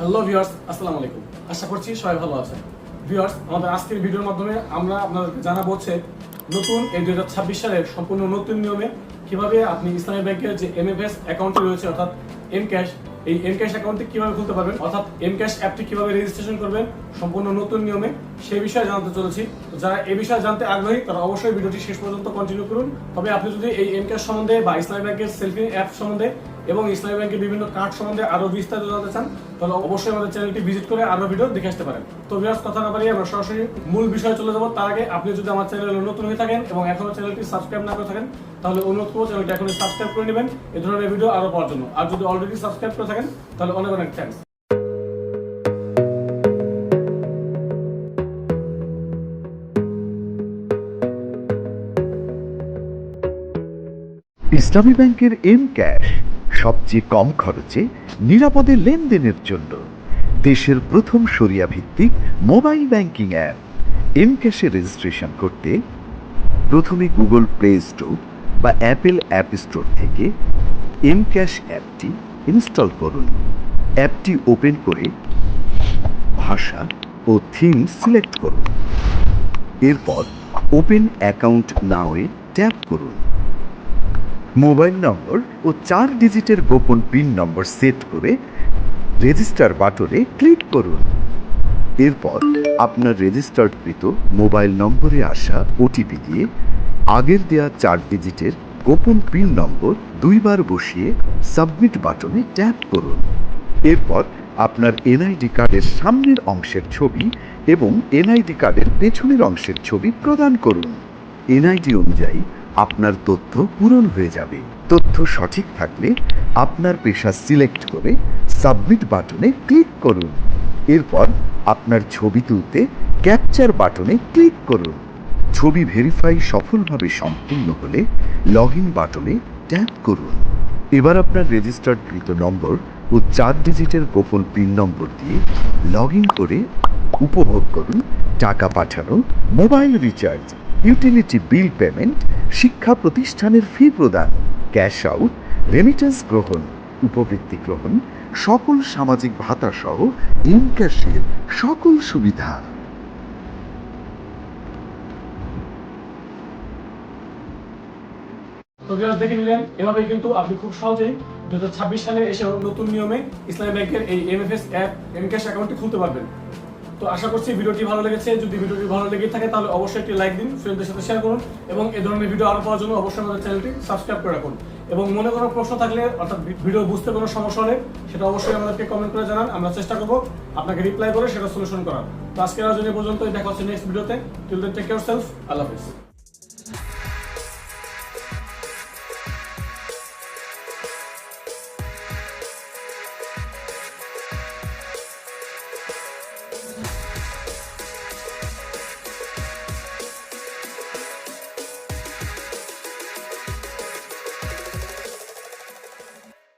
Hello viewers, আসসালামু আলাইকুম। আশা করছি সবাই ভালো আছেন। ভিউয়ার্স, আমাদের আজকের ভিডিওর মাধ্যমে আমরা আপনাদেরকে জানাবো নতুন এই 2026 সালের সম্পূর্ণ নতুন নিয়মে কিভাবে আপনি ইসলামী ব্যাংকের যে এমএফএস অ্যাকাউন্টটি রয়েছে অর্থাৎ এমক্যাশ, এই এমক্যাশ অ্যাকাউন্টটি কিভাবে খুলতে পারবেন অর্থাৎ এমক্যাশ অ্যাপটি কিভাবে রেজিস্ট্রেশন করবেন সম্পূর্ণ নতুন নিয়মে সেই বিষয়ে জানাতে চলেছি। তো যারা এই বিষয়ে জানতে আগ্রহী তারা অবশ্যই ভিডিওটি শেষ পর্যন্ত কন্টিনিউ করুন। তবে আপনি যদি এই এমক্যাশ সম্বন্ধে বা ইসলামী ব্যাংকের সেলফি অ্যাপ সম্বন্ধে এবং ইসলামী ব্যাংকের বিভিন্ন কার্ড সম্বন্ধে আরো বিস্তারিত জানতে চান তাহলে অবশ্যই আমাদের চ্যানেলটি ভিজিট করে আরো ভিডিও দেখে আসতে পারেন। তো ভিউয়ার্স, কথা না বাড়িয়ে আমরা সরাসরি মূল বিষয়ে চলে যাব। তার আগে আপনি যদি আমার চ্যানেলে নতুন হয়ে থাকেন এবং এখনো চ্যানেলটি সাবস্ক্রাইব না করে থাকেন তাহলে অনুরোধ করব চ্যানেলটি এখনই সাবস্ক্রাইব করে নেবেন এই ধরনের ভিডিও আরো পাওয়ার জন্য। আর যদি অলরেডি সাবস্ক্রাইব করে থাকেন তাহলে অনেক অনেক থ্যাঙ্কস। ইসলামী ব্যাংকের এমক্যাশ সবচেয়ে কম খরচে নিরাপদে লেনদেনের জন্য দেশের প্রথম শরিয়া ভিত্তিক মোবাইল ব্যাংকিং অ্যাপ। এমক্যাশে রেজিস্ট্রেশন করতে প্রথমে গুগল প্লে স্টোর বা অ্যাপেল অ্যাপ স্টোর থেকে এমক্যাশ অ্যাপটি ইনস্টল করুন। অ্যাপটি ওপেন করে ভাষা ও থিম সিলেক্ট করুন। এরপর ওপেন অ্যাকাউন্ট নাওয়ে ট্যাপ করুন। মোবাইল নম্বর ও 4 ডিজিটের গোপন পিন নম্বর সেট করে রেজিস্টার বাটনে ক্লিক করুন। এরপর আপনার রেজিস্টার্ডকৃত মোবাইল নম্বরে আসা ওটিপি দিয়ে আগের দেয়া 4 ডিজিটের গোপন পিন নম্বর 2 বার বসিয়ে সাবমিট বাটনে ট্যাপ করুন। এরপর আপনার এনআইডি কার্ডের সামনের অংশের ছবি এবং এনআইডি কার্ডের পেছনের অংশের ছবি প্রদান করুন। এনআইডি অনুযায়ী আপনার তথ্য পূরণ হয়ে যাবে। তথ্য সঠিক থাকলে আপনার পেশা সিলেক্ট করে সাবমিট বাটনে ক্লিক করুন। এরপর আপনার ছবি তুলতে ক্যাপচার বাটনে ক্লিক করুন। ছবি ভেরিফাই সফলভাবে সম্পূর্ণ হলে লগ ইন বাটনে ট্যাপ করুন। এবার আপনার রেজিস্টার্ডকৃত নম্বর ও 4 ডিজিটের গোপন পিন নম্বর দিয়ে লগ ইন করে উপভোগ করুন টাকা পাঠানো, mobile recharge, utility bill payment, শিক্ষা প্রতিষ্ঠানের ফি প্রদান, ক্যাশ আউট, রেমিটেন্স গ্রহণ, উপবৃত্তি গ্রহণ, সকল সামাজিক ভাতা সহ এমক্যাশের সকল সুবিধা। তো ভিউয়ার্স, দেখে নিলেন এভাবে কিন্তু আপনি খুব সহজেই 2026 সালে এসে নতুন নিয়মে ইসলামী ব্যাংকের এই এমএফএস অ্যাপ এমক্যাশ অ্যাকাউন্টটি খুলতে পারবেন। তো আশা করছি ভিডিওটি ভালো লেগেছে। যদি ভিডিওটি ভালো লেগে থাকে তাহলে অবশ্যই একটি লাইক দিন, ফ্রেন্ডদের সাথে শেয়ার করুন এবং এই ধরনের ভিডিও আরো পাওয়ার জন্য অবশ্যই আমাদের চ্যানেলটি সাবস্ক্রাইব করে রাখুন। এবং মনে কোনো প্রশ্ন থাকলে অর্থাৎ ভিডিও বুঝতে কোনো সমস্যা হলে সেটা অবশ্যই আমাদেরকে কমেন্ট করে জানান। আমরা চেষ্টা করব আপনাকে রিপ্লাই করে সেটা সলিউশন করার। তো আজকের আয়োজন পর্যন্ত, দেখা হচ্ছে নেক্সট ভিডিওতে। Till then take care self. আল্লাহ হাফেজ।